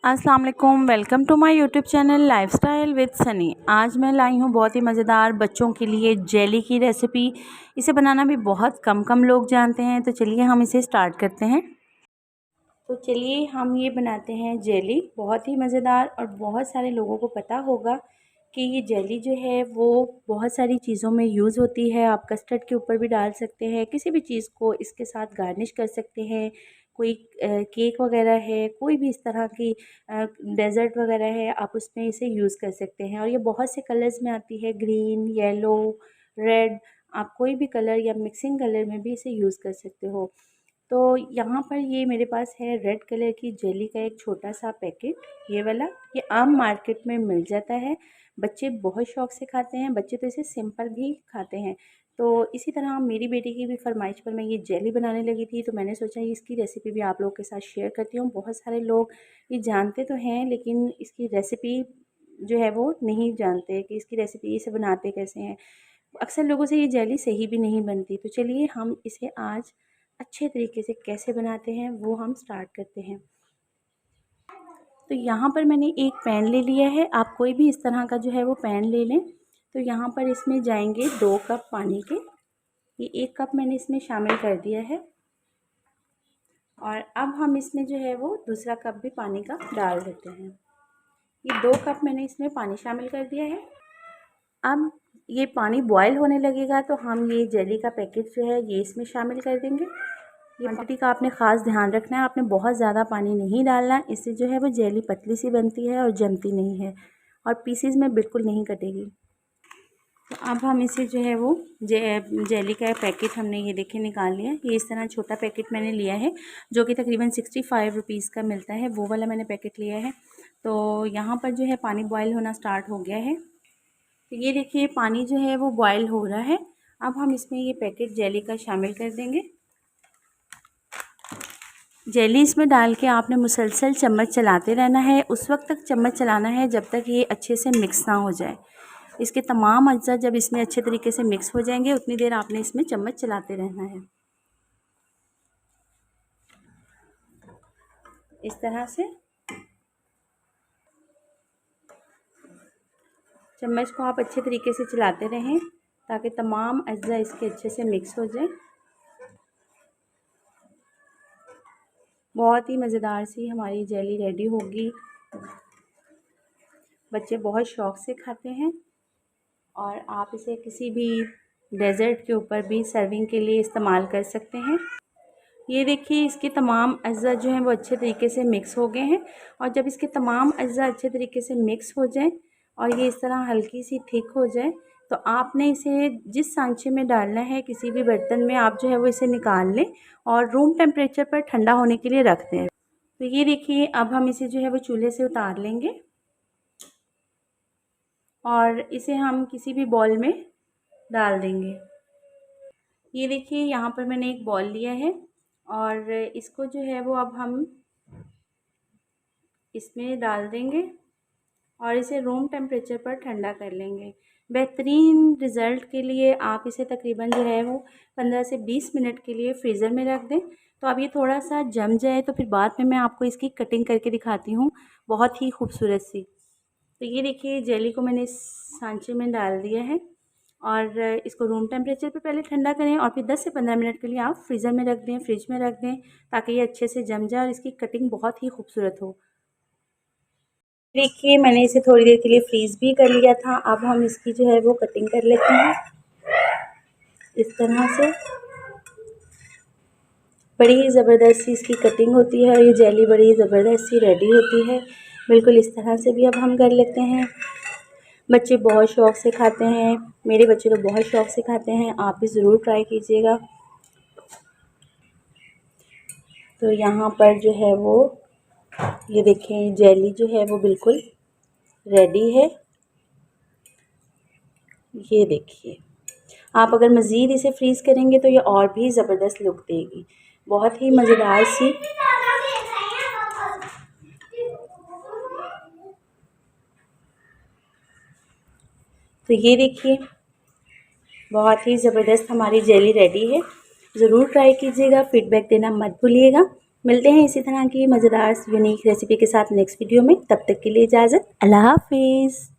अस्सलाम वालेकुम, welcome to my YouTube channel lifestyle with Sunny. आज मैं लाई हूँ बहुत ही मज़ेदार बच्चों के लिए जेली की रेसिपी। इसे बनाना भी बहुत कम लोग जानते हैं, तो चलिए हम इसे स्टार्ट करते हैं। तो चलिए हम ये बनाते हैं जेली। बहुत ही मज़ेदार और बहुत सारे लोगों को पता होगा कि ये जेली जो है वो बहुत सारी चीज़ों में यूज़ होती है। आप कस्टर्ड के ऊपर भी डाल सकते हैं, किसी भी चीज़ को इसके साथ गार्निश कर सकते हैं। कोई केक वगैरह है, कोई भी इस तरह की डेज़र्ट वगैरह है, आप उसमें इसे यूज़ कर सकते हैं। और ये बहुत से कलर्स में आती है, ग्रीन, येलो, रेड। आप कोई भी कलर या मिक्सिंग कलर में भी इसे यूज़ कर सकते हो। तो यहाँ पर ये मेरे पास है रेड कलर की जेली का एक छोटा सा पैकेट, ये वाला। ये आम मार्केट में मिल जाता है। बच्चे बहुत शौक़ से खाते हैं, बच्चे तो इसे सिंपल भी खाते हैं। तो इसी तरह मेरी बेटी की भी फरमाइश पर मैं ये जेली बनाने लगी थी, तो मैंने सोचा इसकी रेसिपी भी आप लोगों के साथ शेयर करती हूँ। बहुत सारे लोग ये जानते तो हैं, लेकिन इसकी रेसिपी जो है वो नहीं जानते कि इसकी रेसिपी इसे बनाते कैसे हैं। अक्सर लोगों से ये जेली सही भी नहीं बनती। तो चलिए हम इसे आज अच्छे तरीके से कैसे बनाते हैं वो हम स्टार्ट करते हैं। तो यहाँ पर मैंने एक पैन ले लिया है, आप कोई भी इस तरह का जो है वो पैन ले लें। तो यहाँ पर इसमें जाएंगे 2 कप पानी के। ये 1 कप मैंने इसमें शामिल कर दिया है, और अब हम इसमें जो है वो दूसरा कप भी पानी का डाल देते हैं। ये 2 कप मैंने इसमें पानी शामिल कर दिया है। अब ये पानी बॉयल होने लगेगा तो हम ये जेली का पैकेट जो है ये इसमें शामिल कर देंगे। ये क्वांटिटी का आपने ख़ास ध्यान रखना है, आपने बहुत ज़्यादा पानी नहीं डालना, इससे जो है वो जेली पतली सी बनती है और जमती नहीं है और पीसीज में बिल्कुल नहीं कटेगी। तो अब हम इसे जो है वो जेली का पैकेट हमने ये देखे निकाल लिया। ये इस तरह छोटा पैकेट मैंने लिया है, जो कि तकरीबन 65 रुपीज़ का मिलता है, वो वाला मैंने पैकेट लिया है। तो यहाँ पर जो है पानी बॉयल होना स्टार्ट हो गया है। तो ये देखिए पानी जो है वो बॉयल हो रहा है। अब हम इसमें ये पैकेट जेली का शामिल कर देंगे। जेली इसमें डाल के आपने मुसलसल चम्मच चलाते रहना है। उस वक्त तक चम्मच चलाना है जब तक ये अच्छे से मिक्स ना हो जाए। इसके तमाम अज्जा जब इसमें अच्छे तरीके से मिक्स हो जाएंगे, उतनी देर आपने इसमें चम्मच चलाते रहना है, इस तरह से। चम्मच को आप अच्छे तरीके से चलाते रहें ताकि तमाम अज्जा इसके अच्छे से मिक्स हो जाए। बहुत ही मज़ेदार सी हमारी जेली रेडी होगी। बच्चे बहुत शौक़ से खाते हैं और आप इसे किसी भी डेज़र्ट के ऊपर भी सर्विंग के लिए इस्तेमाल कर सकते हैं। ये देखिए इसके तमाम अज्जा जो हैं वो अच्छे तरीके से मिक्स हो गए हैं, और जब इसके तमाम अज्जा अच्छे तरीके से मिक्स हो जाएं और ये इस तरह हल्की सी थिक हो जाए, तो आपने इसे जिस सांचे में डालना है, किसी भी बर्तन में आप जो है वो इसे निकाल लें और रूम टेम्परेचर पर ठंडा होने के लिए रख दें। तो ये देखिए अब हम इसे जो है वो चूल्हे से उतार लेंगे और इसे हम किसी भी बॉल में डाल देंगे। ये देखिए यहाँ पर मैंने एक बॉल लिया है और इसको जो है वो अब हम इसमें डाल देंगे और इसे रूम टेम्परेचर पर ठंडा कर लेंगे। बेहतरीन रिज़ल्ट के लिए आप इसे तकरीबन जो है वो 15 से 20 मिनट के लिए फ्रीज़र में रख दें। तो अब ये थोड़ा सा जम जाए तो फिर बाद में मैं आपको इसकी कटिंग करके दिखाती हूँ, बहुत ही खूबसूरत सी। तो ये देखिए जेली को मैंने इस सांचे में डाल दिया है और इसको रूम टेम्परेचर पे पहले ठंडा करें और फिर 10 से 15 मिनट के लिए आप फ्रीज़र में रख दें, फ्रिज में रख दें, ताकि ये अच्छे से जम जाए और इसकी कटिंग बहुत ही खूबसूरत हो। देखिए मैंने इसे थोड़ी देर के लिए फ्रीज़ भी कर लिया था। अब हम इसकी जो है वो कटिंग कर लेते हैं इस तरह से। बड़ी ही ज़बरदस्त सी इसकी कटिंग होती है और ये जेली बड़ी ज़बरदस्त सी रेडी होती है। बिल्कुल इस तरह से भी अब हम कर लेते हैं। बच्चे बहुत शौक़ से खाते हैं, मेरे बच्चे तो बहुत शौक़ से खाते हैं, आप भी ज़रूर ट्राई कीजिएगा। तो यहाँ पर जो है वो ये देखें जेली जो है वो बिल्कुल रेडी है। ये देखिए आप अगर मज़ीद इसे फ्रीज़ करेंगे तो ये और भी ज़बरदस्त लुक देगी, बहुत ही मज़ेदार सी। तो ये देखिए बहुत ही ज़बरदस्त हमारी जेली रेडी है। ज़रूर ट्राई कीजिएगा, फ़ीडबैक देना मत भूलिएगा। मिलते हैं इसी तरह की मज़ेदार यूनिक रेसिपी के साथ नेक्स्ट वीडियो में। तब तक के लिए इजाज़त, अल्लाह हाफिज़।